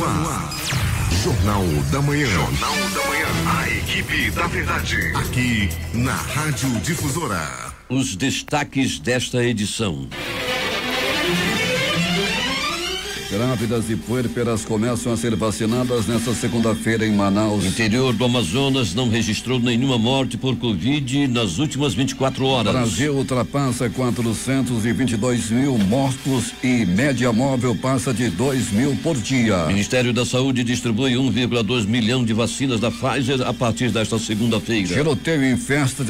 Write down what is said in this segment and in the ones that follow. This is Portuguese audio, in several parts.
ar. Jornal da Manhã. Jornal da Manhã. A equipe da verdade. Aqui na Rádio Difusora. Os destaques desta edição. Grávidas e puérperas começam a ser vacinadas nesta segunda-feira em Manaus. O interior do Amazonas não registrou nenhuma morte por Covid nas últimas 24 horas. Brasil ultrapassa 422 mil mortos e média móvel passa de 2 mil por dia. O Ministério da Saúde distribui 1,2 milhão de vacinas da Pfizer a partir desta segunda-feira. Tiroteio em festa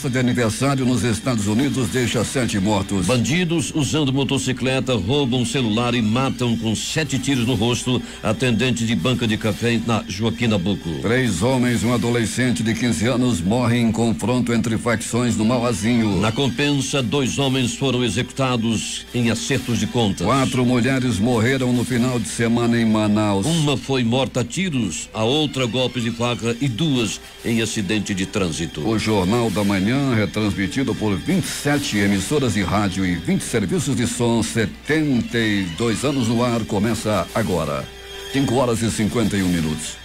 de aniversário nos Estados Unidos deixa 7 mortos. Bandidos usando motocicleta roubam celular e matam com 7 tiros no rosto atendente de banca de café na Joaquim Nabuco. 3 homens e um adolescente de 15 anos morrem em confronto entre facções no Mauazinho. Na Compensa, 2 homens foram executados em acertos de contas. 4 mulheres morreram no final de semana em Manaus. Uma foi morta a tiros, a outra golpes de faca e 2 em acidente de trânsito. O Jornal da Manhã, retransmitido por 27 emissoras de rádio e 20 serviços de som, 72 anos no ar, começa agora. 5h51.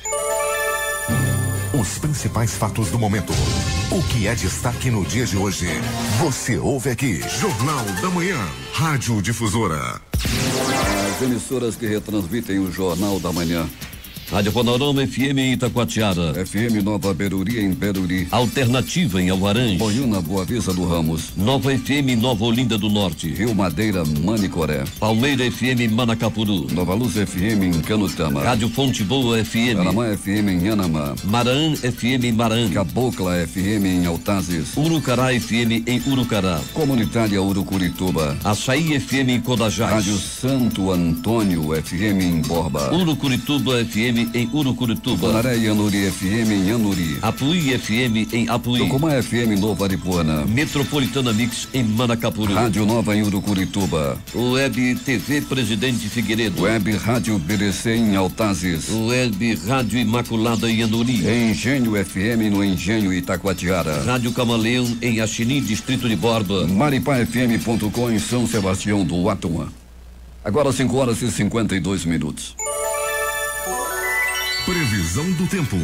Os principais fatos do momento. O que é destaque no dia de hoje? Você ouve aqui. Jornal da Manhã. Rádio Difusora. As emissoras que retransmitem o Jornal da Manhã. Rádio Panorama FM em Itacoatiara. FM Nova Beruri em Beruri. Alternativa em Alvarães. Boiúna, Boa Vista do Ramos. Nova FM Nova Olinda do Norte. Rio Madeira, Manicoré. Palmeira FM Manacapuru. Nova Luz FM em Canutama. Rádio Fonte Boa FM. Anamã FM em Anamã. Maraã FM em Maraã. Cabocla FM em Altazes. Urucará FM em Urucará. Comunitária Urucurituba. Açaí FM em Codajás. Rádio Santo Antônio FM em Borba. Urucurituba FM em Urucurituba. Bonaré e Anuri FM em Anuri. Apuí FM em Apuí. Tucumã FM Nova Aripuana. Metropolitana Mix em Manacapuru. Rádio Nova em Urucurituba. Web TV Presidente Figueiredo. Web Rádio BDC em Altazes. Web Rádio Imaculada em Anuri. Engenho FM no Engenho Itacoatiara. Rádio Camaleão em Axini, Distrito de Borba. MaripaFM.com em São Sebastião do Atuã. Agora 5h52. Previsão do tempo.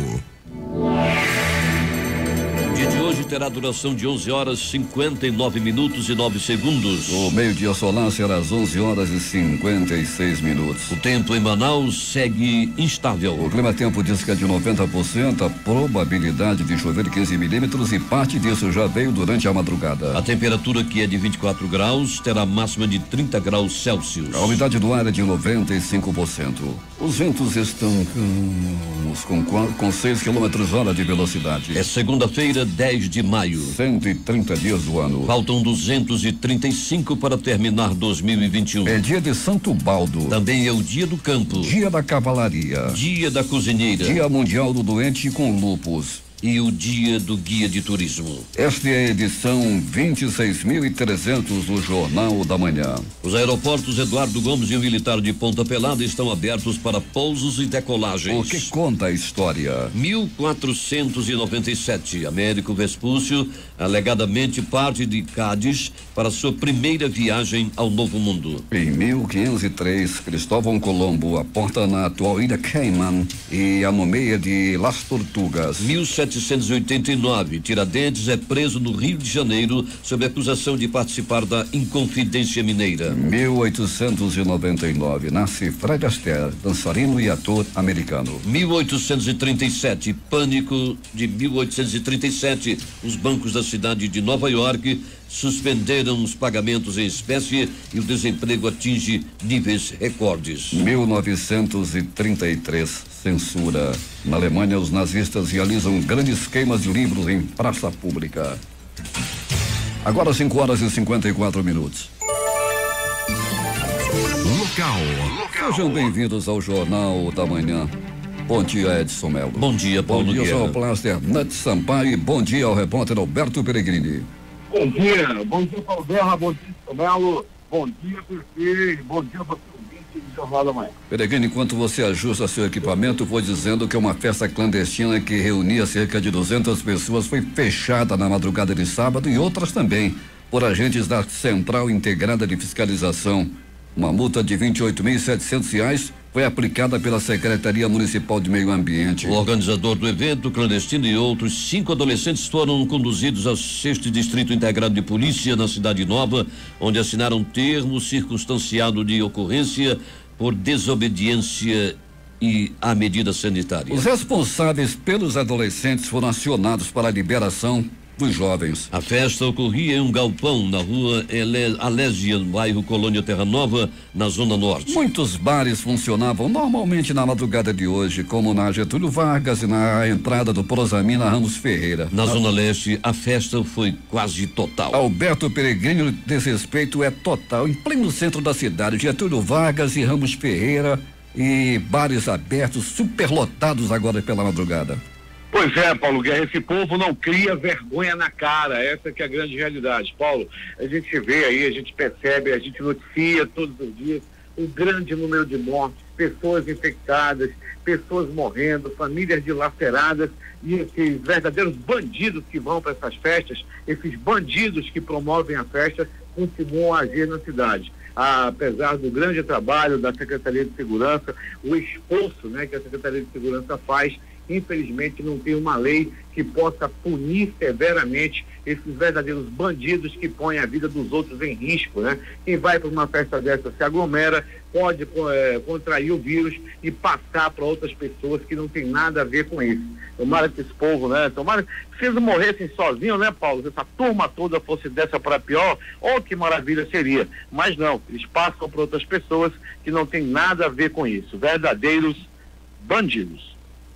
O dia de hoje terá duração de 11h59 e 9 segundos. O meio-dia solar será às 11h56. O tempo em Manaus segue instável. O clima-tempo diz que é de 90%, a probabilidade de chover 15 milímetros e parte disso já veio durante a madrugada. A temperatura, que é de 24 graus, terá máxima de 30 graus Celsius. A umidade do ar é de 95%. Os ventos estão com 6 km/h de velocidade. É segunda-feira, 10 de maio. 130 dias do ano. Faltam 235 para terminar 2021. É dia de Santo Baldo. Também é o dia do campo. Dia da cavalaria. Dia da cozinheira. Dia mundial do doente com lúpus. E o dia do guia de turismo. Esta é a edição 26.300 do Jornal da Manhã. Os aeroportos Eduardo Gomes e o Militar de Ponta Pelada estão abertos para pousos e decolagens. O que conta a história? 1497, Américo Vespúcio alegadamente parte de Cádiz para sua primeira viagem ao Novo Mundo. Em 1503, Cristóvão Colombo aporta na atual Ilha Cayman e a nomeia de Las Tortugas. 1789, Tiradentes é preso no Rio de Janeiro sob acusação de participar da Inconfidência Mineira. 1899, nasce Fred Astaire, dançarino e ator americano. 1837, pânico de 1837, os bancos da cidade de Nova York suspenderam os pagamentos em espécie e o desemprego atinge níveis recordes. 1933, censura. Na Alemanha, os nazistas realizam grandes queimas de livros em praça pública. Agora 5h54. Local. Sejam bem-vindos ao Jornal da Manhã. Bom dia, Edson Melo. Bom dia, Paulo Bom dia, Guerra. Sonoplaster Nath Sampaio. Bom dia ao repórter Alberto Peregrini. Bom dia, Paulo Guerra, bom dia, Melo, bom dia, Perfeito, bom dia, você ouvinte do Jornal da Manhã. Peregrino, enquanto você ajusta seu equipamento, vou dizendo que uma festa clandestina que reunia cerca de 200 pessoas foi fechada na madrugada de sábado e outras também por agentes da Central Integrada de Fiscalização. Uma multa de R$ 28.700 foi aplicada pela Secretaria Municipal de Meio Ambiente. O organizador do evento clandestino e outros 5 adolescentes foram conduzidos ao 6º Distrito Integrado de Polícia na Cidade Nova, onde assinaram termo circunstanciado de ocorrência por desobediência e a medida sanitária. Os responsáveis pelos adolescentes foram acionados para a liberação dos jovens. A festa ocorria em um galpão na rua Alésia, no bairro Colônia Terra Nova, na Zona Norte. Muitos bares funcionavam normalmente na madrugada de hoje, como na Getúlio Vargas e na entrada do Prosamina Ramos Ferreira. Na Zona Leste, a festa foi quase total. Alberto Peregrino, desrespeito é total. Em pleno centro da cidade, Getúlio Vargas e Ramos Ferreira e bares abertos, superlotados agora pela madrugada. Pois é, Paulo Guerra, esse povo não cria vergonha na cara, essa que é a grande realidade. Paulo, a gente vê aí, a gente percebe, a gente noticia todos os dias o grande número de mortes, pessoas infectadas, pessoas morrendo, famílias dilaceradas, e esses verdadeiros bandidos que vão para essas festas, esses bandidos que promovem a festa, continuam a agir na cidade. Apesar do grande trabalho da Secretaria de Segurança, o esforço, né, que a Secretaria de Segurança faz, infelizmente não tem uma lei que possa punir severamente esses verdadeiros bandidos que põem a vida dos outros em risco, né? Quem vai para uma festa dessa se aglomera, pode contrair o vírus e passar para outras pessoas que não tem nada a ver com isso. Tomara que esse povo, né? Tomara que eles morressem sozinhos, né, Paulo? Se essa turma toda fosse dessa para pior, oh, que maravilha seria. Mas não, eles passam para outras pessoas que não tem nada a ver com isso. Verdadeiros bandidos.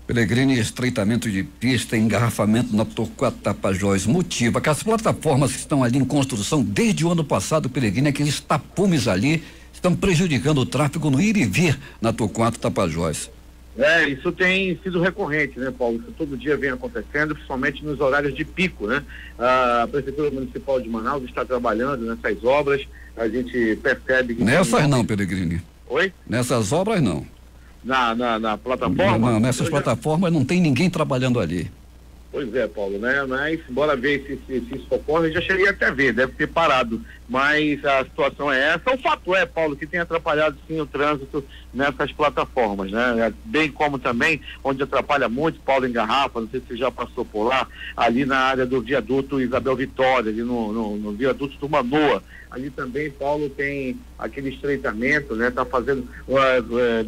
Peregrine, estreitamento de pista, engarrafamento na Torquato Tapajós, motiva que as plataformas que estão ali em construção desde o ano passado, Peregrine, aqueles tapumes ali estão prejudicando o tráfego no ir e vir na Torquato Tapajós. Isso tem sido recorrente, né, Paulo? Isso todo dia vem acontecendo, principalmente nos horários de pico, né? A Prefeitura Municipal de Manaus está trabalhando nessas obras, a gente percebe que... Nessas não, Peregrine. Oi? Nessas obras não. Na plataforma? Não, nessas plataformas não tem ninguém trabalhando ali. Pois é, Paulo, né? Mas bora ver se isso ocorre. Eu já cheguei até a ver, deve ter parado. Mas a situação é essa. O fato é, Paulo, que tem atrapalhado sim o trânsito nessas plataformas, né? Bem como também, onde atrapalha muito, Paulo, em Garrafa, não sei se você já passou por lá, ali na área do viaduto Isabel Vitória, ali no viaduto do Manoa. Ali também, Paulo, tem aquele estreitamento, né? Tá fazendo,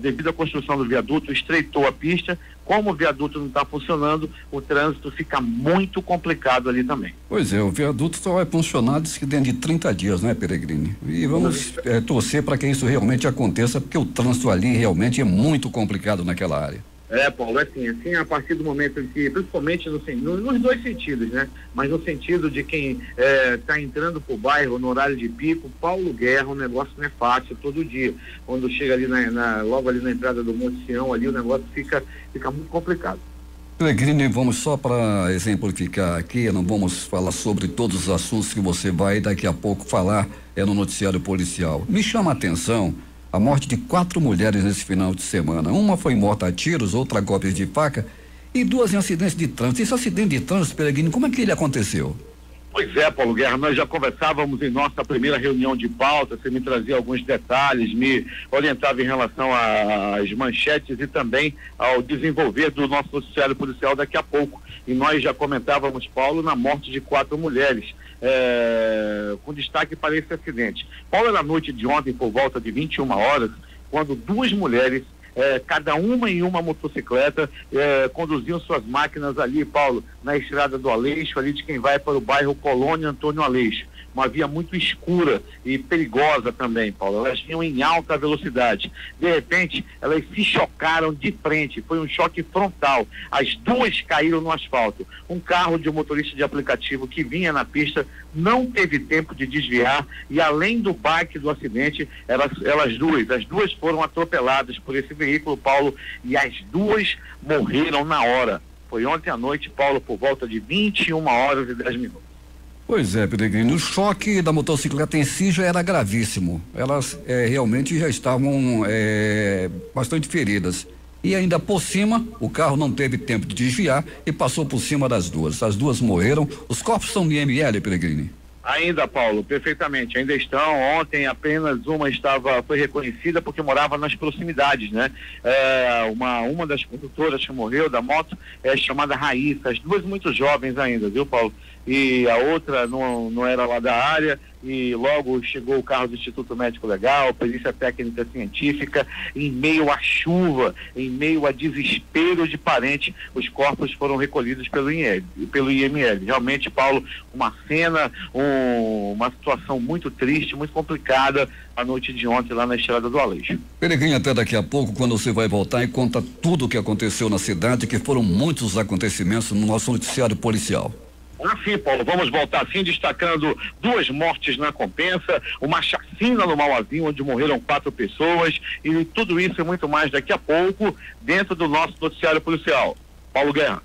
devido à construção do viaduto, estreitou a pista. Como o viaduto não está funcionando, o trânsito fica muito complicado ali também. Pois é, o viaduto só vai funcionar diz que dentro de 30 dias, né, Peregrine? E vamos torcer para que isso realmente aconteça, porque o trânsito ali realmente é muito complicado naquela área. Paulo, assim, a partir do momento em que, principalmente nos dois sentidos, né? Mas no sentido de quem está entrando pro bairro no horário de pico, Paulo Guerra, o negócio não é fácil todo dia. Quando chega ali logo ali na entrada do Monte Sião, ali o negócio fica muito complicado. Peregrine, vamos só para exemplificar aqui, não vamos falar sobre todos os assuntos que você vai daqui a pouco falar no noticiário policial. Me chama a atenção a morte de 4 mulheres nesse final de semana. Uma foi morta a tiros, outra a golpes de faca e 2 em acidentes de trânsito. Esse acidente de trânsito, Peregrine, como é que ele aconteceu? Pois é, Paulo Guerra, nós já conversávamos em nossa primeira reunião de pauta, você me trazia alguns detalhes, me orientava em relação às manchetes e também ao desenvolver do nosso noticiário policial daqui a pouco. E nós já comentávamos, Paulo, na morte de 4 mulheres. Com destaque para esse acidente. Paulo, na noite de ontem, por volta de 21 horas, quando 2 mulheres, cada uma em uma motocicleta, conduziam suas máquinas ali, Paulo, na estrada do Aleixo, ali de quem vai para o bairro Colônia Antônio Aleixo. Uma via muito escura e perigosa também, Paulo. Elas vinham em alta velocidade. De repente, elas se chocaram de frente. Foi um choque frontal. As 2 caíram no asfalto. Um carro de um motorista de aplicativo que vinha na pista não teve tempo de desviar e, além do baque do acidente, as duas foram atropeladas por esse veículo, Paulo, e as 2 morreram na hora. Foi ontem à noite, Paulo, por volta de 21 horas e 10 minutos. Pois é, Peregrino, o choque da motocicleta em si já era gravíssimo. Elas realmente já estavam bastante feridas. E ainda por cima, o carro não teve tempo de desviar e passou por cima das 2. As 2 morreram. Os corpos são de IML, Peregrino? Ainda, Paulo, perfeitamente, ainda estão. Ontem apenas uma foi reconhecida porque morava nas proximidades, né? Uma das condutoras que morreu da moto é chamada Raíssa, as duas muito jovens ainda, viu, Paulo? E a outra não era lá da área, e logo chegou o carro do Instituto Médico Legal, perícia técnica científica, em meio à chuva, em meio a desespero de parente, os corpos foram recolhidos pelo IML. Realmente, Paulo, uma cena, uma situação muito triste, muito complicada a noite de ontem lá na Estrada do Aleixo. Peregrinho, até daqui a pouco, quando você vai voltar e conta tudo o que aconteceu na cidade, que foram muitos acontecimentos no nosso noticiário policial. Sim, Paulo, vamos voltar sim, destacando 2 mortes na Compensa, uma chacina no Mauazinho, onde morreram 4 pessoas, e tudo isso e muito mais daqui a pouco, dentro do nosso noticiário policial. Paulo Guerra.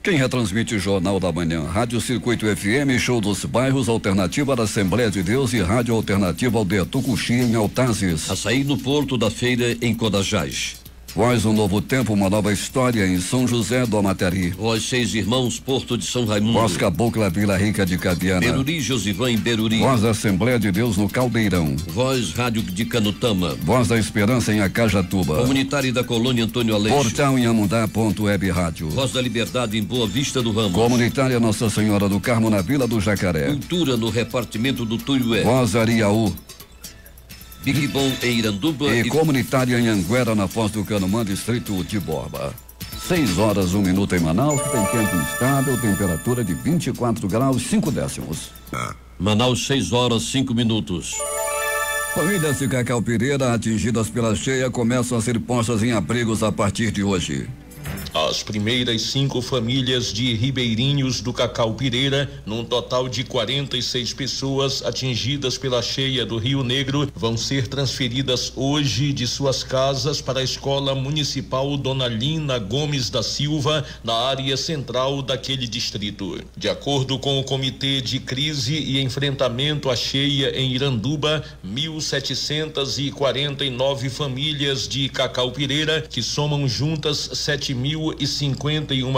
Quem retransmite o Jornal da Manhã? Rádio Circuito FM, Show dos Bairros, Alternativa da Assembleia de Deus e Rádio Alternativa Aldeia Tucuxi, em Altazes. Açaí no Porto da Feira, em Codajás. Voz um novo tempo, uma nova história em São José do Amateri. Voz 6 Irmãos, Porto de São Raimundo. Voz Cabocla, Vila Rica de Cabiana. Beruri, Josivan em Beruri. Voz da Assembleia de Deus no Caldeirão. Voz Rádio de Canutama. Voz da Esperança em Acajatuba. Comunitária da Colônia Antônio Aleixo. Portal em Amundá.web Rádio. Voz da Liberdade em Boa Vista do Ramos. Comunitária Nossa Senhora do Carmo na Vila do Jacaré. Cultura no repartimento do Tuiué. Voz Ariaú. Big Bom em Iranduba e comunitária em Anguera, na Foz do Canumã, distrito de Borba. 6:01 em Manaus, tem tempo instável, temperatura de 24 graus 5 décimos. Manaus, 6:05. Famílias de Cacau Pireira atingidas pela cheia começam a ser postas em abrigos a partir de hoje. As primeiras 5 famílias de ribeirinhos do Cacau Pireira, num total de 46 pessoas atingidas pela cheia do Rio Negro, vão ser transferidas hoje de suas casas para a Escola Municipal Dona Lina Gomes da Silva, na área central daquele distrito. De acordo com o Comitê de Crise e Enfrentamento à Cheia em Iranduba, 1.749 famílias de Cacau Pireira, que somam juntas 7.051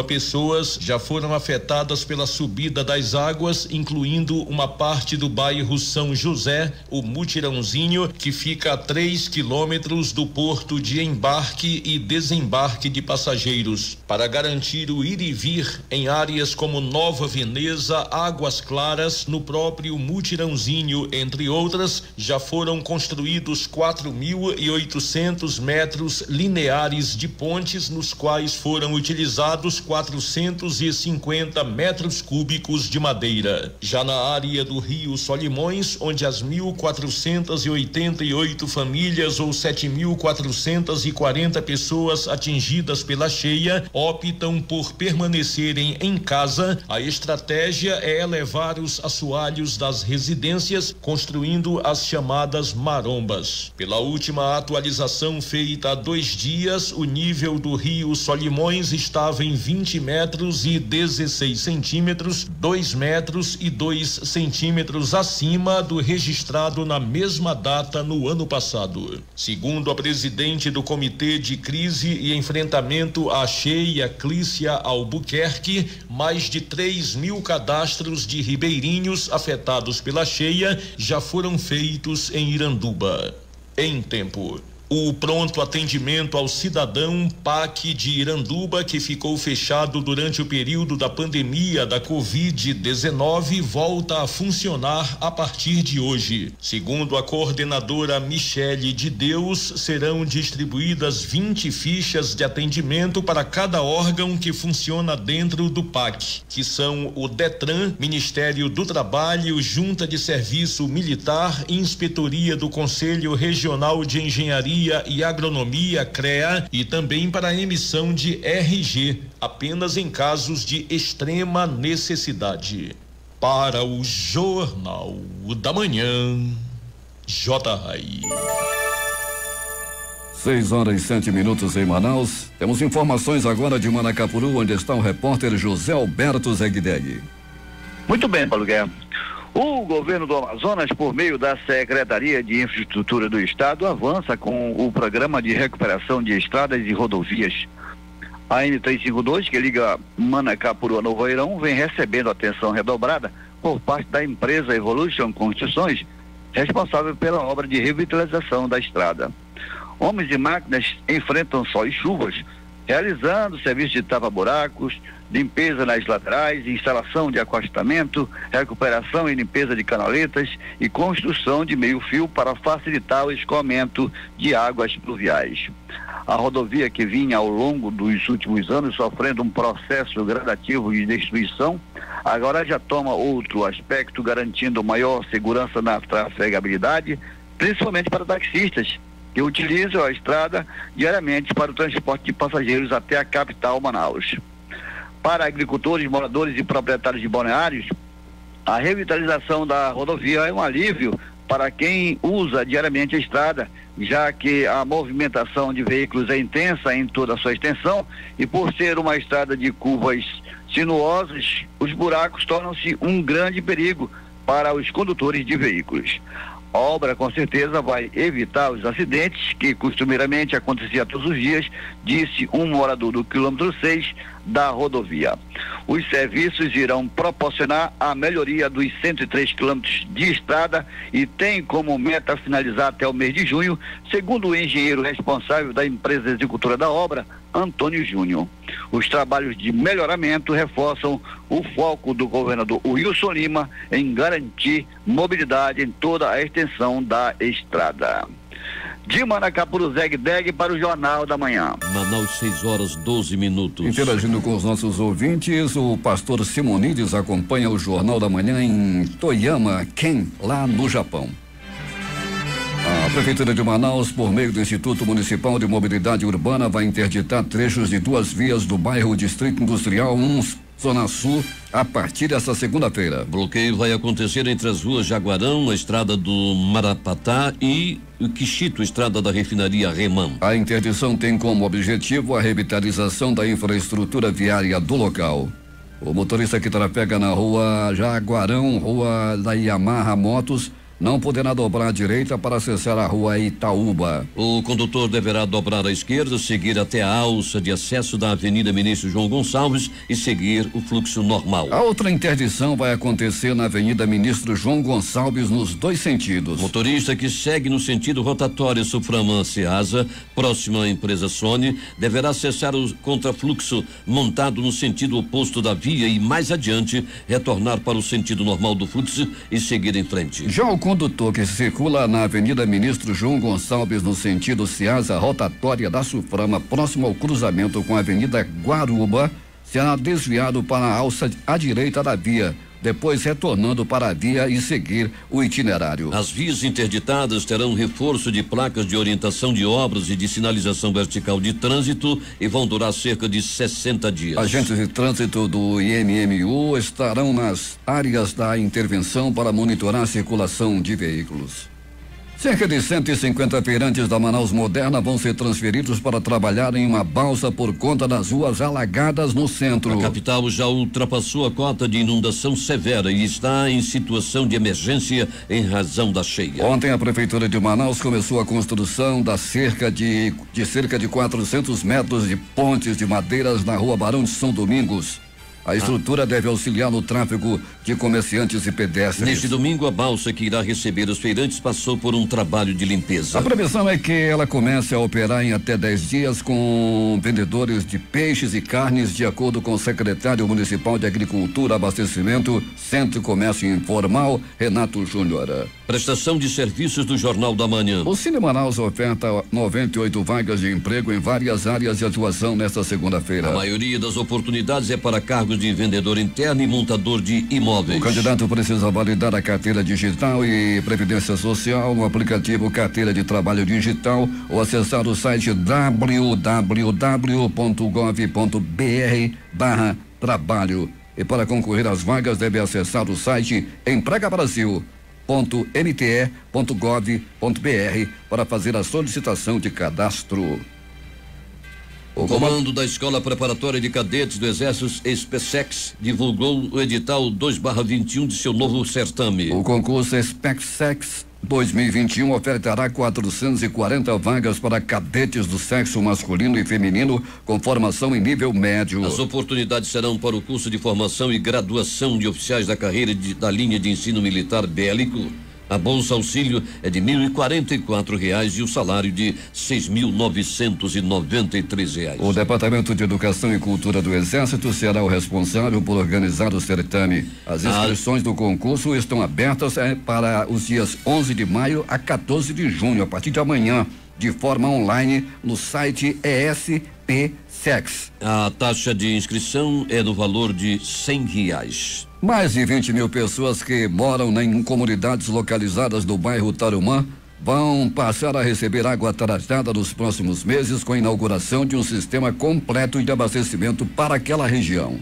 pessoas, já foram afetadas pela subida das águas, incluindo uma parte do bairro São José, o Mutirãozinho, que fica a 3 quilômetros do porto de embarque e desembarque de passageiros. Para garantir o ir e vir em áreas como Nova Veneza, Águas Claras, no próprio Mutirãozinho, entre outras, já foram construídos 4.800 metros lineares de pontes, nos quais foram utilizados 450 metros cúbicos de madeira. Já na área do Rio Solimões, onde as 1.488 famílias ou 7.440 pessoas atingidas pela cheia optam por permanecerem em casa, a estratégia é elevar os assoalhos das residências, construindo as chamadas marombas. Pela última atualização feita há 2 dias, o nível do Rio Solimões estava em 20 metros e 16 centímetros, 2 metros e 2 centímetros acima do registrado na mesma data no ano passado. Segundo a presidente do Comitê de Crise e Enfrentamento à Cheia, Clícia Albuquerque, mais de 3.000 cadastros de ribeirinhos afetados pela cheia já foram feitos em Iranduba. Em tempo. O pronto atendimento ao cidadão PAC de Iranduba, que ficou fechado durante o período da pandemia da Covid-19, volta a funcionar a partir de hoje. Segundo a coordenadora Michele de Deus, serão distribuídas 20 fichas de atendimento para cada órgão que funciona dentro do PAC, que são o DETRAN, Ministério do Trabalho, Junta de Serviço Militar, Inspetoria do Conselho Regional de Engenharia e Agronomia, CREA, e também para a emissão de RG, apenas em casos de extrema necessidade. Para o Jornal da Manhã, J.R. 6:07 em Manaus. Temos informações agora de Manacapuru, onde está o repórter José Alberto Zegdeg. Muito bem, Paulo Guerra. O governo do Amazonas, por meio da Secretaria de Infraestrutura do Estado, avança com o programa de recuperação de estradas e rodovias. A N352, que liga Manacapuru a Novo Airão, vem recebendo atenção redobrada por parte da empresa Evolution Construções, responsável pela obra de revitalização da estrada. Homens e máquinas enfrentam sol e chuvas, realizando serviços de tapa-buracos, limpeza nas laterais, instalação de acostamento, recuperação e limpeza de canaletas e construção de meio-fio para facilitar o escoamento de águas pluviais. A rodovia, que vinha ao longo dos últimos anos sofrendo um processo gradativo de destruição, agora já toma outro aspecto, garantindo maior segurança na trafegabilidade, principalmente para taxistas que utilizam a estrada diariamente para o transporte de passageiros até a capital Manaus. Para agricultores, moradores e proprietários de balneários, a revitalização da rodovia é um alívio para quem usa diariamente a estrada, já que a movimentação de veículos é intensa em toda a sua extensão e por ser uma estrada de curvas sinuosas, os buracos tornam-se um grande perigo para os condutores de veículos. A obra com certeza vai evitar os acidentes que costumeiramente acontecia todos os dias, disse um morador do quilômetro 6 da rodovia. Os serviços irão proporcionar a melhoria dos 103 quilômetros de estrada e tem como meta finalizar até o mês de junho, segundo o engenheiro responsável da empresa executora da obra, Antônio Júnior. Os trabalhos de melhoramento reforçam o foco do governador Wilson Lima em garantir mobilidade em toda a extensão da estrada. De Manacapuru, Zeg-Deg, para o Jornal da Manhã. Manaus, 6h12. Interagindo com os nossos ouvintes, o pastor Simonides acompanha o Jornal da Manhã em Toyama, Ken, lá no Japão. A Prefeitura de Manaus, por meio do Instituto Municipal de Mobilidade Urbana, vai interditar trechos de 2 vias do bairro Distrito Industrial 1, Zona Sul, a partir desta segunda-feira. Bloqueio vai acontecer entre as ruas Jaguarão, a estrada do Marapatá e o Quixito, estrada da refinaria Remam. A interdição tem como objetivo a revitalização da infraestrutura viária do local. O motorista que trafega na rua Jaguarão, rua da Yamaha Motos, não poderá dobrar à direita para acessar a rua Itaúba. O condutor deverá dobrar à esquerda, seguir até a alça de acesso da Avenida Ministro João Gonçalves e seguir o fluxo normal. A outra interdição vai acontecer na Avenida Ministro João Gonçalves nos 2 sentidos. Motorista que segue no sentido rotatório Suframan-Ceasa, próxima à empresa Sony, deverá acessar o contrafluxo montado no sentido oposto da via e mais adiante retornar para o sentido normal do fluxo e seguir em frente. Já o condutor que circula na Avenida Ministro João Gonçalves no sentido Ceasa rotatória da Suframa, próximo ao cruzamento com a Avenida Guaruba, será desviado para a alça à direita da via, depois retornando para a via e seguir o itinerário. As vias interditadas terão reforço de placas de orientação de obras e de sinalização vertical de trânsito e vão durar cerca de 60 dias. Agentes de trânsito do IMMU estarão nas áreas da intervenção para monitorar a circulação de veículos. Cerca de 150 feirantes da Manaus Moderna vão ser transferidos para trabalhar em uma balsa por conta das ruas alagadas no centro. A capital já ultrapassou a cota de inundação severa e está em situação de emergência em razão da cheia. Ontem a Prefeitura de Manaus começou a construção da cerca de 400 metros de pontes de madeiras na rua Barão de São Domingos. A estrutura deve auxiliar no tráfego de comerciantes e pedestres. Neste domingo, a balsa que irá receber os feirantes passou por um trabalho de limpeza. A previsão é que ela comece a operar em até 10 dias com vendedores de peixes e carnes, de acordo com o secretário municipal de Agricultura, Abastecimento, Centro e Comércio Informal, Renato Júnior. Prestação de serviços do Jornal da Manhã. O Cine Manaus oferta 98 vagas de emprego em várias áreas de atuação nesta segunda-feira. A maioria das oportunidades é para cargos de vendedor interno e montador de imóveis. O candidato precisa validar a carteira digital e previdência social no aplicativo Carteira de Trabalho Digital ou acessar o site www.gov.br/trabalho. E para concorrer às vagas deve acessar o site empregabrasil.mte.gov.br para fazer a solicitação de cadastro. O comando da Escola Preparatória de Cadetes do Exército, SPSEX, divulgou o edital 2/21 de seu novo certame. O concurso SPSEX 2021 ofertará 440 vagas para cadetes do sexo masculino e feminino com formação em nível médio. As oportunidades serão para o curso de formação e graduação de oficiais da carreira da linha de ensino militar bélico. A bolsa auxílio é de R$ 1.044 e o salário de R$ 6.993. O Departamento de Educação e Cultura do Exército será o responsável por organizar o certame. As inscrições do concurso estão abertas para os dias 11 de maio a 14 de junho, a partir de amanhã, de forma online no site ESPSEX. A taxa de inscrição é no valor de R$ 100. Mais de 20 mil pessoas que moram em comunidades localizadas no bairro Tarumã vão passar a receber água tratada nos próximos meses com a inauguração de um sistema completo de abastecimento para aquela região.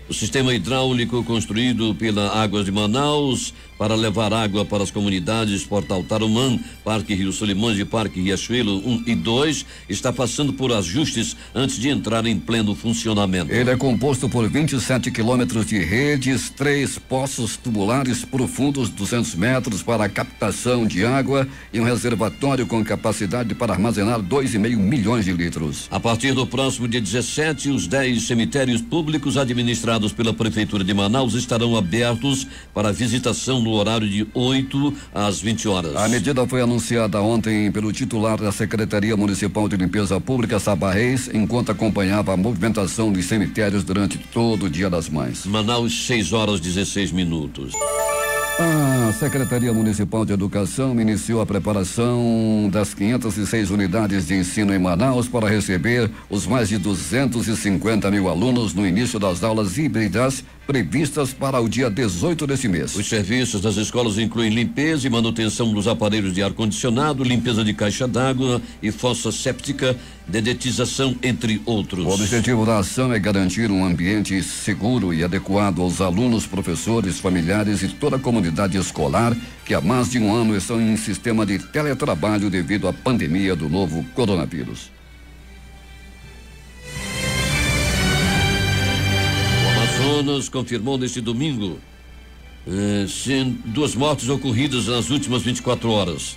O sistema hidráulico construído pela Águas de Manaus para levar água para as comunidades Portal Tarumã, Parque Rio Solimões e Parque Riachuelo 1 e 2 está passando por ajustes antes de entrar em pleno funcionamento. Ele é composto por 27 quilômetros de redes, 3 poços tubulares profundos 200 metros para a captação de água e um reservatório com capacidade para armazenar 2,5 milhões de litros. A partir do próximo dia 17, os 10 cemitérios públicos administrados pela Prefeitura de Manaus estarão abertos para visitação no horário de 8 às 20 horas. A medida foi anunciada ontem pelo titular da Secretaria Municipal de Limpeza Pública, Sabá Reis, enquanto acompanhava a movimentação dos cemitérios durante todo o Dia das Mães. Manaus, 6h16. A Secretaria Municipal de Educação iniciou a preparação das 506 unidades de ensino em Manaus para receber os mais de 250 mil alunos no início das aulas híbridas previstas para o dia 18 desse mês. Os serviços das escolas incluem limpeza e manutenção dos aparelhos de ar-condicionado, limpeza de caixa d'água e fossa séptica, dedetização, entre outros. O objetivo da ação é garantir um ambiente seguro e adequado aos alunos, professores, familiares e toda a comunidade escolar que há mais de um ano estão em sistema de teletrabalho devido à pandemia do novo coronavírus. Amazonas confirmou neste domingo 2 mortes ocorridas nas últimas 24 horas.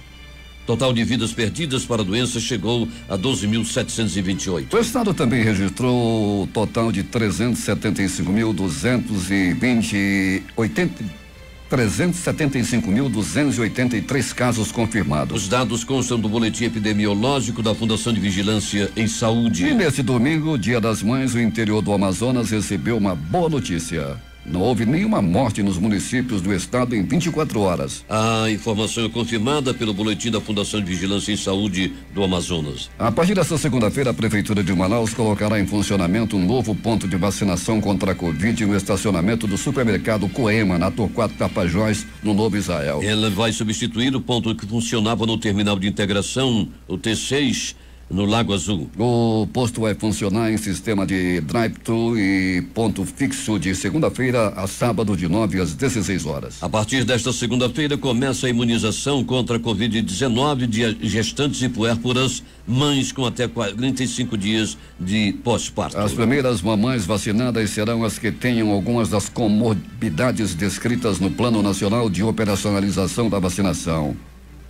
Total de vidas perdidas para a doença chegou a 12.728. O estado também registrou o total de 375.283 casos confirmados. Os dados constam do boletim epidemiológico da Fundação de Vigilância em Saúde. E nesse domingo, Dia das Mães, o interior do Amazonas recebeu uma boa notícia. Não houve nenhuma morte nos municípios do estado em 24 horas. A informação é confirmada pelo boletim da Fundação de Vigilância em Saúde do Amazonas. A partir desta segunda-feira, a Prefeitura de Manaus colocará em funcionamento um novo ponto de vacinação contra a Covid no estacionamento do supermercado Coema, na Torquato Tapajós, no Novo Israel. Ela vai substituir o ponto que funcionava no terminal de integração, o T6, no Lago Azul. O posto vai funcionar em sistema de drive-thru e ponto fixo de segunda-feira a sábado de 9 às 16 horas. A partir desta segunda-feira começa a imunização contra a Covid-19 de gestantes e puérperas, mães com até 45 dias de pós-parto. As primeiras mamães vacinadas serão as que tenham algumas das comorbidades descritas no Plano Nacional de Operacionalização da Vacinação.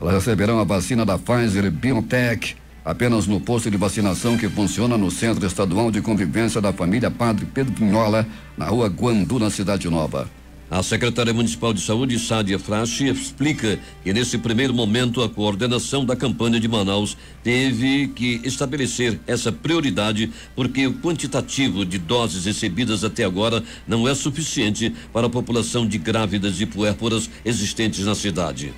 Elas receberão a vacina da Pfizer BioNTech apenas no posto de vacinação que funciona no Centro Estadual de Convivência da Família Padre Pedro Pinhola, na Rua Guandu, na Cidade Nova. A secretária municipal de saúde, Sádia Frache, explica que nesse primeiro momento a coordenação da campanha de Manaus teve que estabelecer essa prioridade porque o quantitativo de doses recebidas até agora não é suficiente para a população de grávidas e puérperas existentes na cidade.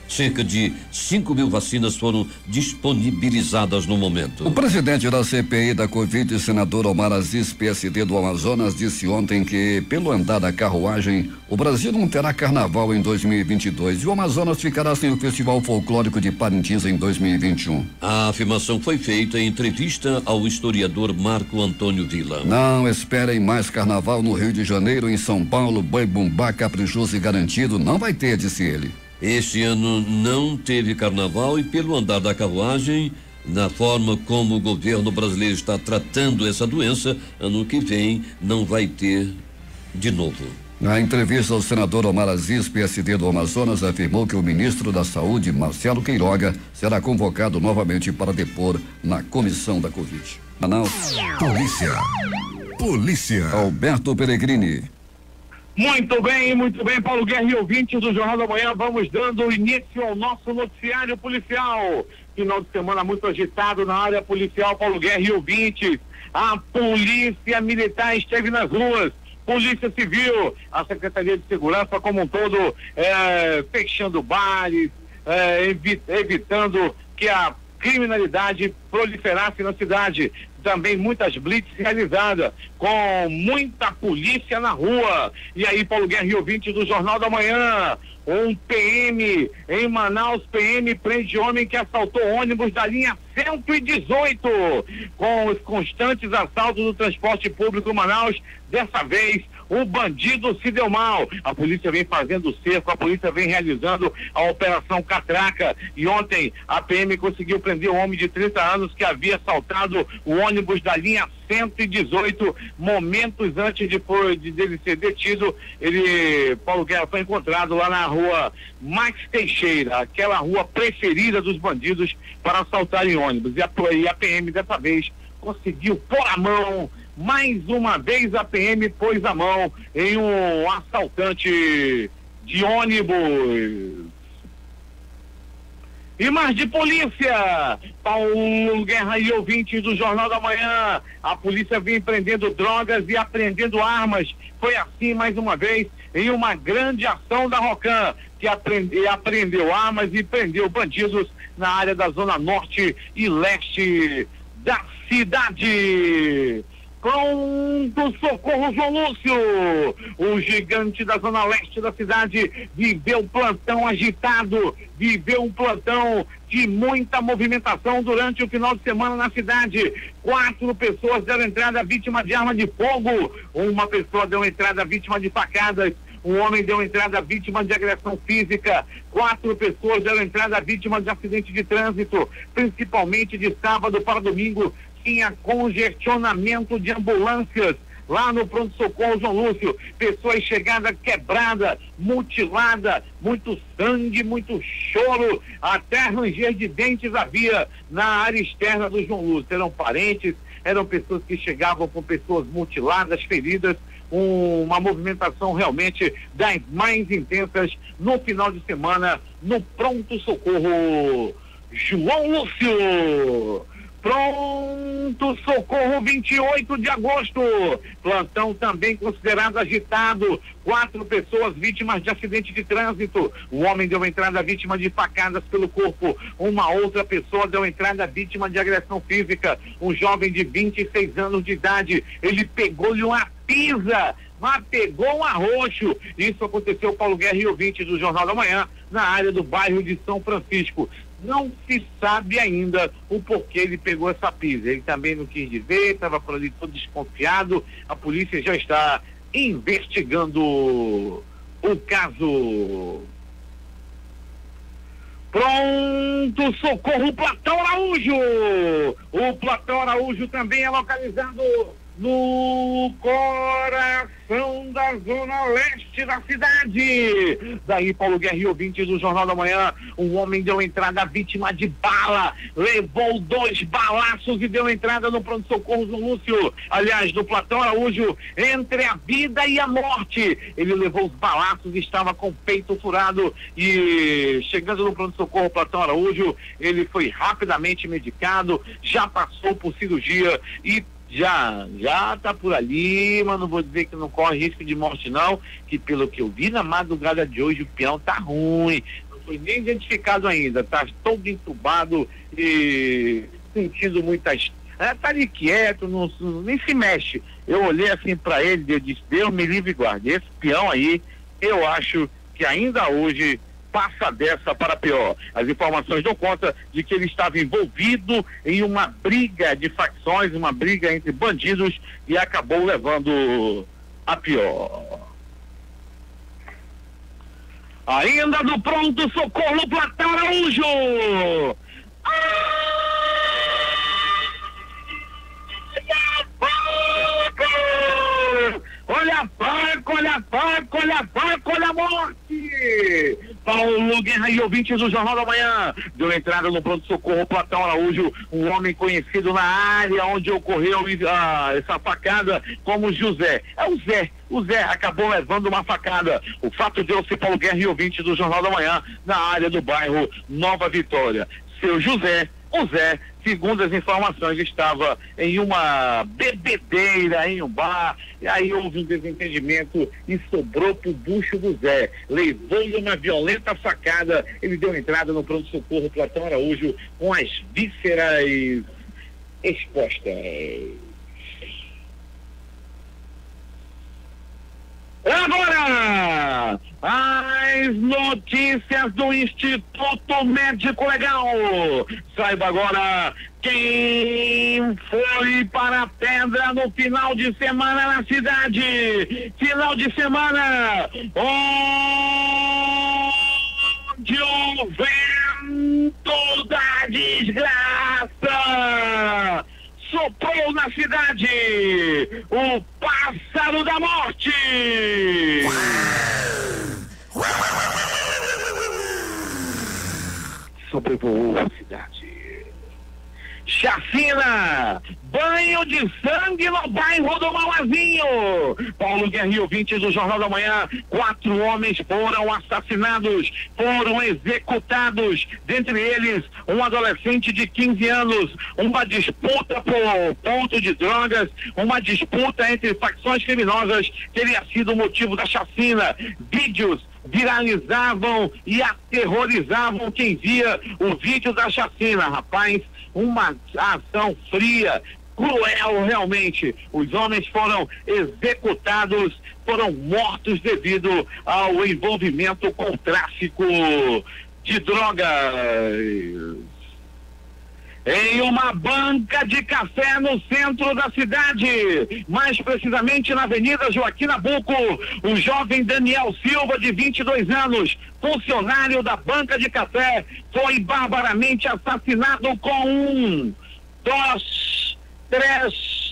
Cerca de 5.000 vacinas foram disponibilizadas no momento. O presidente da CPI da Covid, senador Omar Aziz, PSD do Amazonas, disse ontem que, pelo andar da carruagem, o Brasil não terá carnaval em 2022 e o Amazonas ficará sem o Festival Folclórico de Parintins em 2021. A afirmação foi feita em entrevista ao historiador Marco Antônio Vila. Não esperem mais carnaval no Rio de Janeiro, em São Paulo, boi bumbá caprichoso e garantido, não vai ter, disse ele. Este ano não teve carnaval e pelo andar da carruagem, na forma como o governo brasileiro está tratando essa doença, ano que vem não vai ter de novo. Na entrevista ao senador Omar Aziz, PSD do Amazonas, afirmou que o ministro da Saúde, Marcelo Queiroga, será convocado novamente para depor na comissão da Covid. Manaus. Polícia. Alberto Peregrini. Muito bem, Paulo Guerra e ouvintes do Jornal da Manhã, vamos dando início ao nosso noticiário policial. Final de semana muito agitado na área policial, Paulo Guerra e ouvintes. A Polícia Militar esteve nas ruas, Polícia Civil, a Secretaria de Segurança como um todo, fechando bares, evitando que a criminalidade proliferasse na cidade. Também muitas blitz realizadas, com muita polícia na rua. E aí, Paulo Guerra e ouvintes do Jornal da Manhã, um PM em Manaus, PM prende homem que assaltou ônibus da linha 118, com os constantes assaltos do transporte público em Manaus. Dessa vez, o bandido se deu mal. A polícia vem fazendo cerco, a polícia vem realizando a Operação Catraca. E ontem a PM conseguiu prender um homem de 30 anos que havia assaltado o ônibus da linha 118. Momentos antes dele ser detido, Paulo Guerra, foi encontrado lá na rua Max Teixeira, aquela rua preferida dos bandidos para assaltarem ônibus. E a PM dessa vez conseguiu pôr a mão. Mais uma vez a PM pôs a mão em um assaltante de ônibus. E mais de polícia, Paulo Guerra e ouvintes do Jornal da Manhã, a polícia vem prendendo drogas e apreendendo armas. Foi assim mais uma vez em uma grande ação da Rocan, que apreendeu armas e prendeu bandidos na área da zona norte e leste da cidade. Pronto socorro, João Lúcio. O gigante da zona leste da cidade viveu plantão agitado, viveu um plantão de muita movimentação durante o final de semana na cidade. 4 pessoas deram entrada vítima de arma de fogo, uma pessoa deu entrada vítima de facadas, um homem deu entrada vítima de agressão física, 4 pessoas deram entrada vítima de acidente de trânsito, principalmente de sábado para domingo. Tinha congestionamento de ambulâncias lá no pronto-socorro João Lúcio, pessoas chegadas quebradas, mutiladas, muito sangue, muito choro, até ranger de dentes havia na área externa do João Lúcio. Eram parentes, eram pessoas que chegavam com pessoas mutiladas, feridas, uma movimentação realmente das mais intensas no final de semana no pronto-socorro João Lúcio. Pronto socorro 28 de agosto, plantão também considerado agitado, 4 pessoas vítimas de acidente de trânsito, um homem deu entrada vítima de facadas pelo corpo, uma outra pessoa deu entrada vítima de agressão física, um jovem de 26 anos de idade, ele pegou-lhe uma pisa, mas pegou um arroxo. Isso aconteceu, Paulo Guerra e ouvintes do Jornal da Manhã, na área do bairro de São Francisco. Não se sabe ainda o porquê ele pegou essa pisa. Ele também não quis dizer, estava por ali todo desconfiado. A polícia já está investigando o caso. Pronto socorro Platão Araújo. O Platão Araújo também é localizado no coração da zona leste da cidade. Daí, Paulo Guerra e ouvintes do Jornal da Manhã, um homem deu entrada vítima de bala, levou 2 balaços e deu entrada no pronto-socorro do Lúcio, aliás, do Platão Araújo, entre a vida e a morte. Ele levou os balaços, estava com o peito furado e chegando no pronto-socorro Platão Araújo, ele foi rapidamente medicado, já passou por cirurgia e já tá por ali, mas não vou dizer que não corre risco de morte não, que pelo que eu vi na madrugada de hoje o peão tá ruim, não foi nem identificado ainda, tá todo entubado e sentindo muitas, tá ali quieto, nem se mexe. Eu olhei assim pra ele e disse, Deus me livre e guarde, esse peão aí, eu acho que ainda hoje passa dessa para pior. As informações dão conta de que ele estava envolvido em uma briga de facções, uma briga entre bandidos e acabou levando a pior. Ainda do pronto socorro Platão Araújo. Olha a faca, olha a morte! Paulo Guerra e ouvintes do Jornal da Manhã, deu entrada no pronto-socorro Platão Araújo, um homem conhecido na área onde ocorreu essa facada como José. É o Zé acabou levando uma facada. O fato deu-se Paulo Guerra e ouvintes do Jornal da Manhã, na área do bairro Nova Vitória. Seu José, o Zé, segundo as informações, estava em uma bebedeira, em um bar, e aí houve um desentendimento e sobrou pro bucho do Zé. Levou-lhe uma violenta facada, ele deu entrada no pronto-socorro Platão Araújo com as vísceras expostas. Agora, as notícias do Instituto Médico Legal. Saiba agora quem foi para a pedra no final de semana na cidade. Final de semana onde o vento da desgraça soprou na cidade o pássaro da morte. Sobrevoou a cidade. Chacina, banho de sangue no bairro do Mauazinho. Paulo Guerra e ouvintes do Jornal da Manhã, 4 homens foram assassinados, foram executados, dentre eles um adolescente de 15 anos, uma disputa por ponto de drogas, uma disputa entre facções criminosas teria sido o motivo da chacina. Vídeos viralizavam e aterrorizavam quem via o vídeo da chacina. Rapaz, uma ação fria, cruel realmente. Os homens foram executados, foram mortos devido ao envolvimento com o tráfico de drogas. Em uma banca de café no centro da cidade, mais precisamente na Avenida Joaquim Nabuco, o jovem Daniel Silva, de 22 anos, funcionário da banca de café, foi barbaramente assassinado com 1, 2, 3,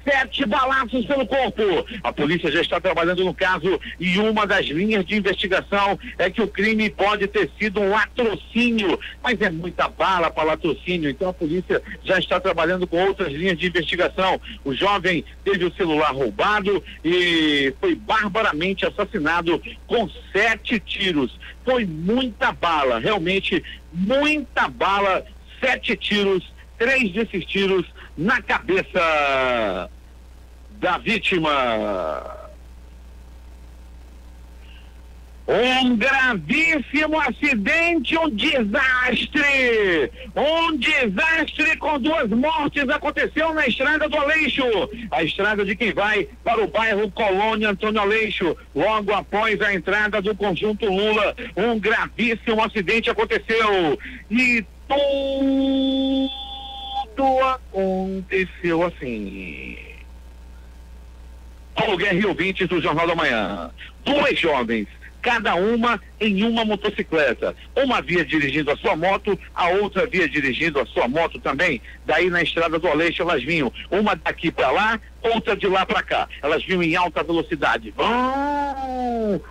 7 balaços pelo corpo. A polícia já está trabalhando no caso e uma das linhas de investigação é que o crime pode ter sido um latrocínio, mas é muita bala para latrocínio, então a polícia já está trabalhando com outras linhas de investigação. O jovem teve o celular roubado e foi barbaramente assassinado com 7 tiros. Foi muita bala, realmente muita bala, 7 tiros, 3 desses tiros na cabeça da vítima. Um gravíssimo acidente, um desastre com 2 mortes aconteceu na estrada do Aleixo, a estrada de quem vai para o bairro Colônia Antônio Aleixo, logo após a entrada do Conjunto Lula. Um gravíssimo acidente aconteceu e tudo aconteceu assim. Paulo Guerra e ouvintes do Jornal da Manhã, 2 jovens, cada uma em uma motocicleta. Uma via dirigindo a sua moto, a outra via dirigindo a sua moto também. Daí na estrada do Aleixo elas vinham, uma daqui para lá, outra de lá para cá. Elas vinham em alta velocidade.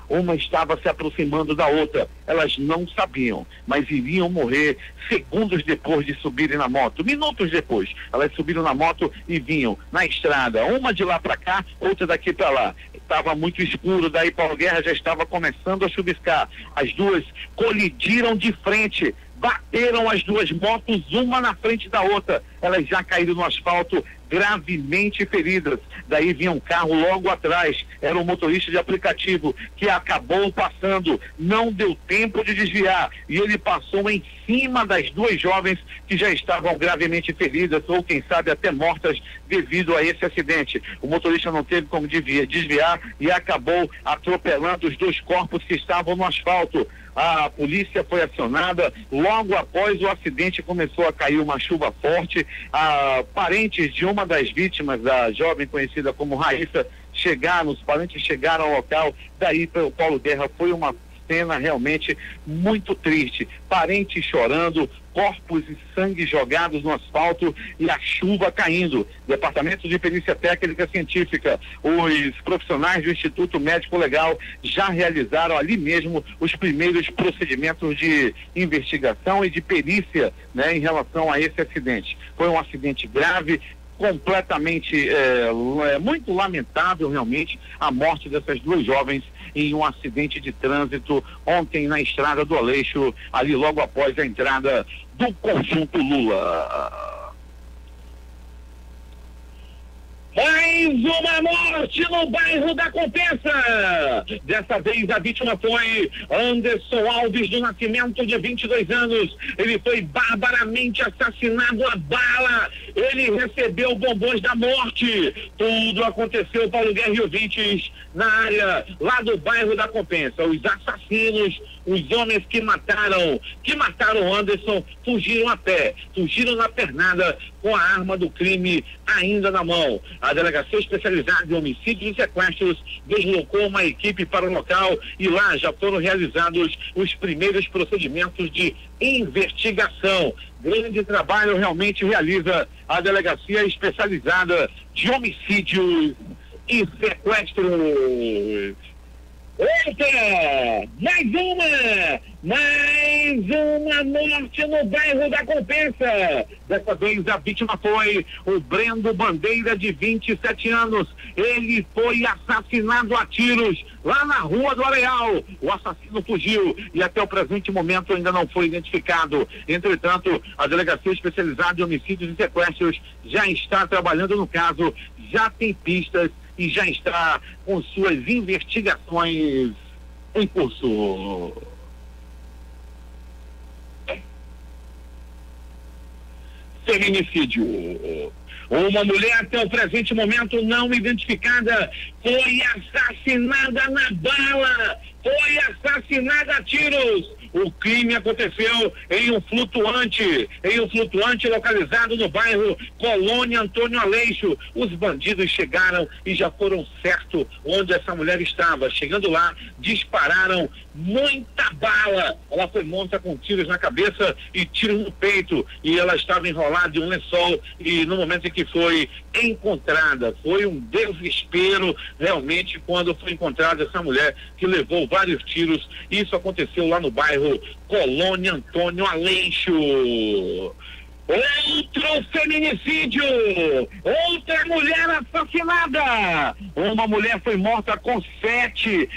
Uma estava se aproximando da outra. Elas não sabiam, mas iriam morrer segundos depois de subirem na moto. Minutos depois, elas subiram na moto e vinham na estrada. Uma de lá para cá, outra daqui para lá. Estava muito escuro, daí Paulo Guerra já estava começando a chuviscar. As duas colidiram de frente, bateram as 2 motos, uma na frente da outra. Elas já caíram no asfalto, gravemente feridas. Daí vinha um carro logo atrás, era um motorista de aplicativo que acabou passando, não deu tempo de desviar e ele passou em cima das 2 jovens que já estavam gravemente feridas ou quem sabe até mortas devido a esse acidente. O motorista não teve como desviar e acabou atropelando os 2 corpos que estavam no asfalto. A polícia foi acionada, logo após o acidente começou a cair uma chuva forte. Parentes de uma das vítimas, da jovem conhecida como Raíssa, os parentes chegaram ao local. Daí para o Paulo Guerra foi uma cena realmente muito triste, parentes chorando, corpos e sangue jogados no asfalto e a chuva caindo. Departamento de Perícia Técnica Científica, os profissionais do Instituto Médico Legal já realizaram ali mesmo os primeiros procedimentos de investigação e de perícia, né, em relação a esse acidente. Foi um acidente grave, completamente muito lamentável realmente a morte dessas duas jovens em um acidente de trânsito ontem na Estrada do Aleixo, ali logo após a entrada do Conjunto Lula. Mais uma morte no bairro da Compensa. Dessa vez a vítima foi Anderson Alves do Nascimento, de 22 anos. Ele foi barbaramente assassinado a bala. Ele recebeu bombons da morte. Tudo aconteceu, Paulo Guerra e ouvintes, na área lá do bairro da Compensa. Os assassinos, os homens que mataram Anderson, fugiram a pé, fugiram na pernada com a arma do crime ainda na mão. A Delegacia Especializada em Homicídios e Sequestros deslocou uma equipe para o local e lá já foram realizados os primeiros procedimentos de investigação. Grande trabalho realmente realiza a Delegacia Especializada de Homicídios e Sequestros. Eita! Mais uma morte no bairro da Compensa. Dessa vez a vítima foi o Brendo Bandeira, de 27 anos. Ele foi assassinado a tiros lá na Rua do Areal. O assassino fugiu e até o presente momento ainda não foi identificado. Entretanto, a Delegacia Especializada em Homicídios e Sequestros já está trabalhando no caso, já tem pistas e já está com suas investigações em curso. Feminicídio. Uma mulher até o presente momento não identificada foi assassinada na bala, foi assassinada a tiros. O crime aconteceu em um flutuante localizado no bairro Colônia Antônio Aleixo. Os bandidos chegaram e já foram certo onde essa mulher estava. Chegando lá, dispararam muita bala. Ela foi morta com tiros na cabeça e tiros no peito. E ela estava enrolada em um lençol e no momento em que foi encontrada, foi um desespero realmente quando foi encontrada essa mulher que levou vários tiros. Isso aconteceu lá no bairro Colônia Antônio Aleixo. Outro feminicídio, outra mulher assassinada. Uma mulher foi morta com 7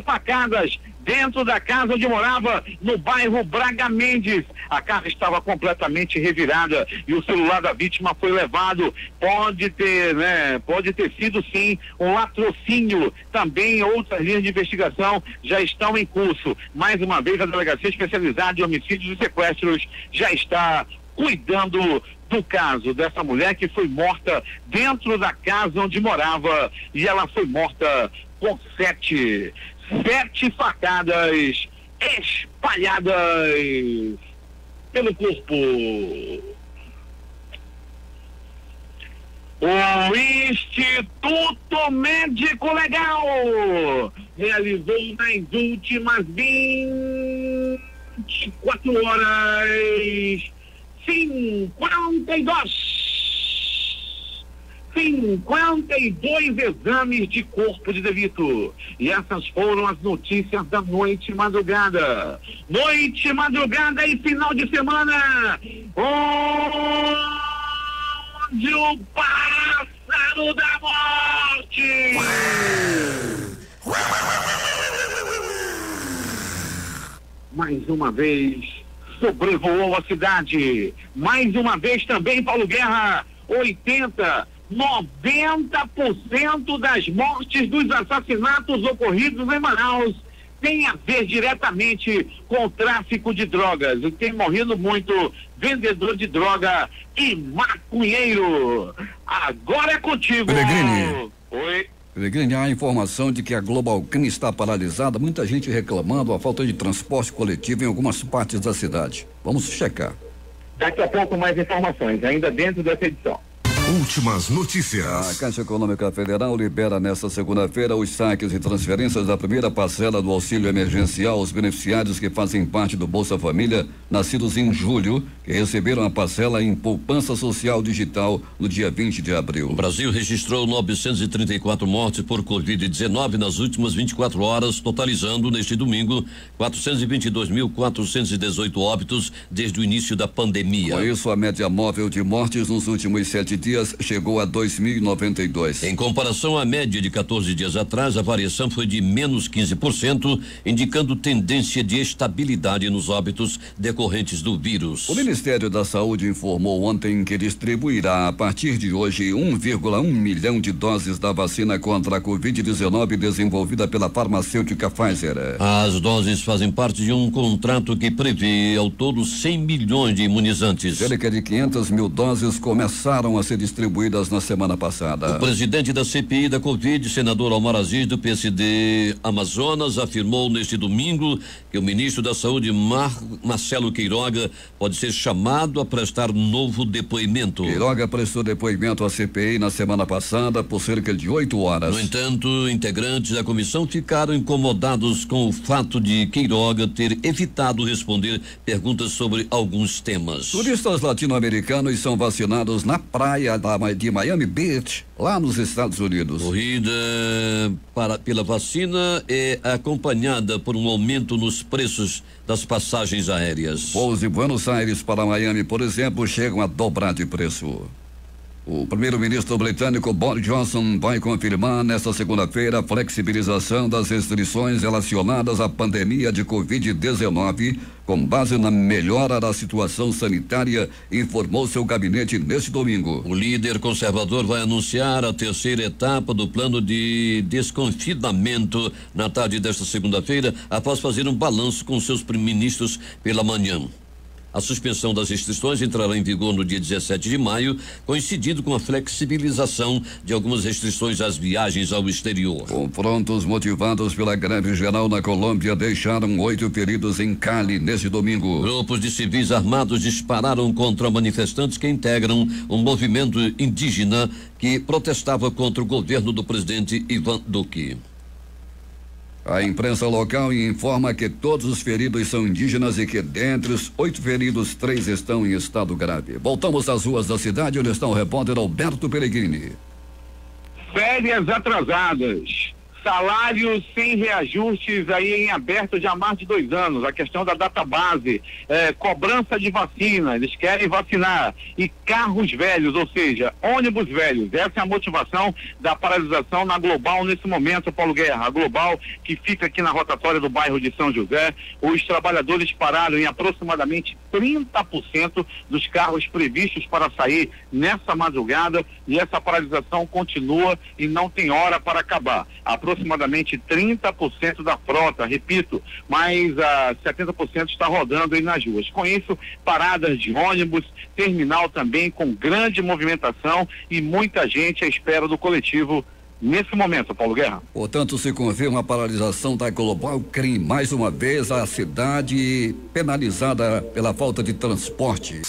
facadas dentro da casa onde morava, no bairro Braga Mendes. A casa estava completamente revirada e o celular da vítima foi levado. Pode ter sido sim um latrocínio. Também outras linhas de investigação já estão em curso. Mais uma vez, a Delegacia Especializada em Homicídios e Sequestros já está cuidando do caso dessa mulher que foi morta dentro da casa onde morava, e ela foi morta com 7 facadas espalhadas pelo corpo. O Instituto Médico Legal realizou nas últimas 24 horas 52 exames de corpo de delito. E essas foram as notícias da noite e madrugada. Noite, madrugada e final de semana. Onde o pássaro da morte mais uma vez sobrevoou a cidade. Mais uma vez também, Paulo Guerra, 90% das mortes dos assassinatos ocorridos em Manaus tem a ver diretamente com o tráfico de drogas. E tem morrido muito vendedor de droga e maconheiro. Agora é contigo. Peregrini. Oi. Peregrini, há a informação de que a Global Clean está paralisada, muita gente reclamando a falta de transporte coletivo em algumas partes da cidade. Vamos checar. Daqui a pouco mais informações, ainda dentro dessa edição. Últimas notícias. A Caixa Econômica Federal libera nesta segunda-feira os saques e transferências da primeira parcela do auxílio emergencial aos beneficiários que fazem parte do Bolsa Família, nascidos em julho, que receberam a parcela em poupança social digital no dia 20 de abril. O Brasil registrou 934 mortes por Covid-19 nas últimas 24 horas, totalizando neste domingo 422.418 óbitos desde o início da pandemia. Com isso, a média móvel de mortes nos últimos 7 dias chegou a 2.092. Em comparação à média de 14 dias atrás, a variação foi de menos 15%, indicando tendência de estabilidade nos óbitos decorrentes do vírus. O Ministério da Saúde informou ontem que distribuirá a partir de hoje 1,1 milhão de doses da vacina contra a Covid-19 desenvolvida pela farmacêutica Pfizer. As doses fazem parte de um contrato que prevê ao todo 100 milhões de imunizantes. Cerca de 500 mil doses começaram a ser distribuídas na semana passada. O presidente da CPI da Covid, senador Omar Aziz, do PSD Amazonas, afirmou neste domingo que o ministro da Saúde, Marcelo Queiroga, pode ser chamado a prestar novo depoimento. Queiroga prestou depoimento à CPI na semana passada por cerca de 8 horas. No entanto, integrantes da comissão ficaram incomodados com o fato de Queiroga ter evitado responder perguntas sobre alguns temas. Turistas latino-americanos são vacinados na praia de Miami Beach, lá nos Estados Unidos. Corrida pela vacina é acompanhada por um aumento nos preços das passagens aéreas. Voos de Buenos Aires para Miami, por exemplo, chegam a dobrar de preço. O primeiro-ministro britânico Boris Johnson vai confirmar nesta segunda-feira a flexibilização das restrições relacionadas à pandemia de Covid-19, com base na melhora da situação sanitária, informou seu gabinete neste domingo. O líder conservador vai anunciar a terceira etapa do plano de desconfinamento na tarde desta segunda-feira, após fazer um balanço com seus ministros pela manhã. A suspensão das restrições entrará em vigor no dia 17 de maio, coincidindo com a flexibilização de algumas restrições às viagens ao exterior. Confrontos motivados pela greve geral na Colômbia deixaram 8 feridos em Cali neste domingo. Grupos de civis armados dispararam contra manifestantes que integram um movimento indígena que protestava contra o governo do presidente Ivan Duque. A imprensa local informa que todos os feridos são indígenas e que dentre os 8 feridos, 3 estão em estado grave. Voltamos às ruas da cidade, onde está o repórter Alberto Peregrini. Férias atrasadas. Salários sem reajustes aí em aberto já há mais de 2 anos. A questão da database, cobrança de vacina, eles querem vacinar. E carros velhos, ou seja, ônibus velhos. Essa é a motivação da paralisação na Global nesse momento, Paulo Guerra. A Global, que fica aqui na rotatória do bairro de São José, os trabalhadores pararam em aproximadamente 30% dos carros previstos para sair nessa madrugada, e essa paralisação continua e não tem hora para acabar. Aproximadamente 30% da frota, repito, mas 70% está rodando aí nas ruas. Com isso, paradas de ônibus, terminal também com grande movimentação e muita gente à espera do coletivo nesse momento, Paulo Guerra. Portanto, se confirma a paralisação da Global Crime, mais uma vez a cidade penalizada pela falta de transporte.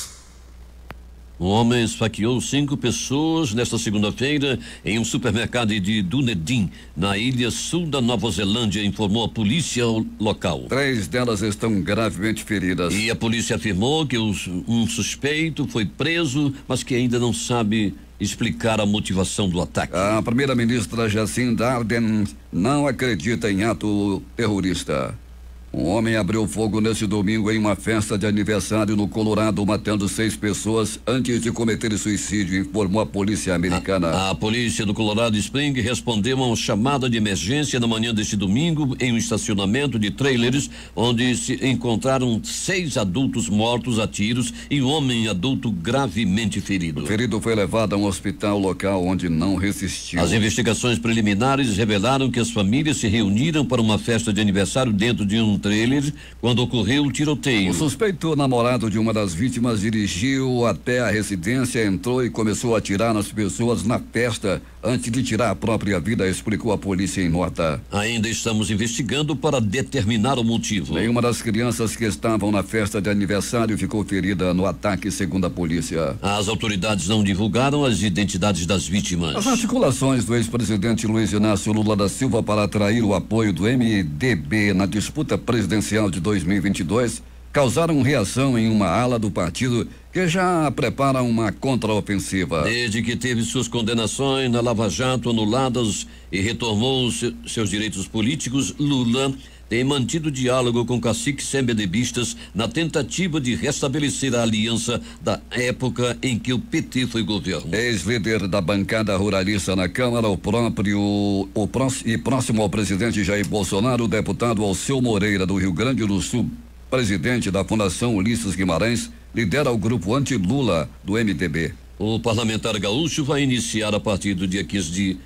Um homem esfaqueou 5 pessoas nesta segunda-feira em um supermercado de Dunedin, na ilha sul da Nova Zelândia, informou a polícia local. 3 delas estão gravemente feridas. E a polícia afirmou que um suspeito foi preso, mas que ainda não sabe explicar a motivação do ataque. A primeira-ministra Jacinda Ardern não acredita em ato terrorista. Um homem abriu fogo neste domingo em uma festa de aniversário no Colorado, matando 6 pessoas antes de cometer suicídio, informou a polícia americana. A polícia do Colorado Spring respondeu a uma chamada de emergência na manhã deste domingo em um estacionamento de trailers, onde se encontraram 6 adultos mortos a tiros e um homem adulto gravemente ferido. O ferido foi levado a um hospital local onde não resistiu. As investigações preliminares revelaram que as famílias se reuniram para uma festa de aniversário dentro de um trailer quando ocorreu o tiroteio. O suspeito namorado de uma das vítimas dirigiu até a residência, entrou e começou a atirar nas pessoas na festa antes de tirar a própria vida, explicou a polícia em nota. Ainda estamos investigando para determinar o motivo. Nenhuma das crianças que estavam na festa de aniversário ficou ferida no ataque, segundo a polícia. As autoridades não divulgaram as identidades das vítimas. As articulações do ex-presidente Luiz Inácio Lula da Silva para atrair o apoio do MDB na disputa presidencial de 2022 causaram reação em uma ala do partido que já prepara uma contraofensiva. Desde que teve suas condenações na Lava Jato anuladas e retomou seus direitos políticos, Lula tem mantido diálogo com caciques MDBistas na tentativa de restabelecer a aliança da época em que o PT foi governo. Ex-líder da bancada ruralista na Câmara, próximo ao presidente Jair Bolsonaro, o deputado Alceu Moreira, do Rio Grande do Sul, presidente da Fundação Ulisses Guimarães, lidera o grupo anti-Lula do MDB. O parlamentar gaúcho vai iniciar a partir do dia 15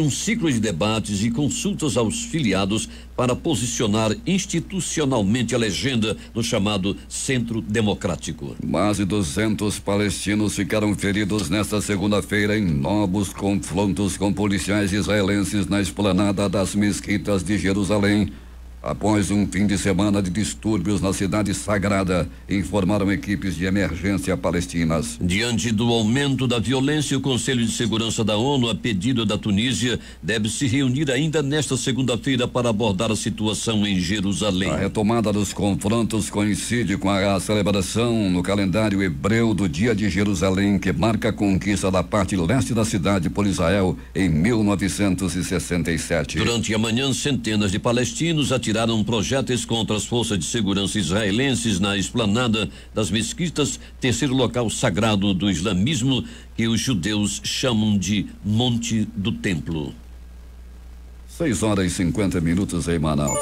um ciclo de debates e consultas aos filiados para posicionar institucionalmente a legenda no chamado Centro Democrático. Mais de 200 palestinos ficaram feridos nesta segunda-feira em novos confrontos com policiais israelenses na esplanada das mesquitas de Jerusalém. Após um fim de semana de distúrbios na cidade sagrada, informaram equipes de emergência palestinas. Diante do aumento da violência, o Conselho de Segurança da ONU, a pedido da Tunísia, deve se reunir ainda nesta segunda-feira para abordar a situação em Jerusalém. A retomada dos confrontos coincide com a celebração no calendário hebreu do Dia de Jerusalém, que marca a conquista da parte leste da cidade por Israel em 1967. Durante a manhã, centenas de palestinos atiraram projéteis contra as forças de segurança israelenses na esplanada das mesquitas, terceiro local sagrado do islamismo que os judeus chamam de Monte do Templo. 6h50 em Manaus.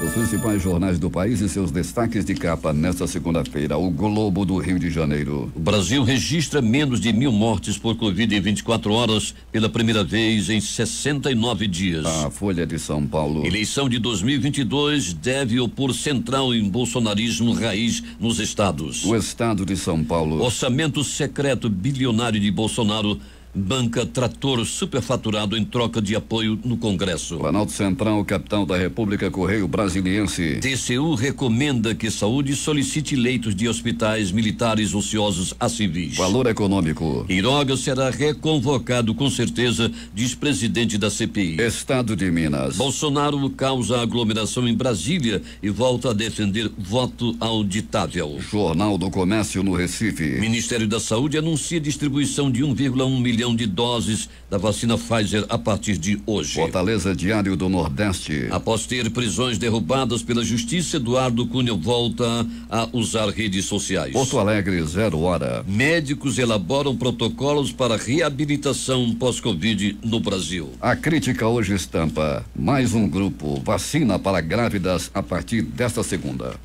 Os principais jornais do país e seus destaques de capa nesta segunda-feira. O Globo do Rio de Janeiro. O Brasil registra menos de 1.000 mortes por Covid em 24 horas pela primeira vez em 69 dias. A Folha de São Paulo. Eleição de 2022 deve opor central em bolsonarismo raiz nos estados. O Estado de São Paulo. Orçamento secreto bilionário de Bolsonaro banca trator superfaturado em troca de apoio no Congresso. Planalto Central, capital da República, Correio Brasiliense. TCU recomenda que saúde solicite leitos de hospitais militares ociosos a civis. Valor econômico. Queiroga será reconvocado com certeza, diz presidente da CPI. Estado de Minas. Bolsonaro causa aglomeração em Brasília e volta a defender voto auditável. Jornal do Comércio no Recife. Ministério da Saúde anuncia distribuição de 1,1 milhão de doses da vacina Pfizer a partir de hoje. Fortaleza, Diário do Nordeste. Após ter prisões derrubadas pela justiça, Eduardo Cunha volta a usar redes sociais. Porto Alegre, 0 hora. Médicos elaboram protocolos para reabilitação pós-Covid no Brasil. A crítica hoje estampa mais um grupo, vacina para grávidas a partir desta segunda.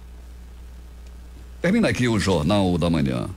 Termina aqui o Jornal da Manhã.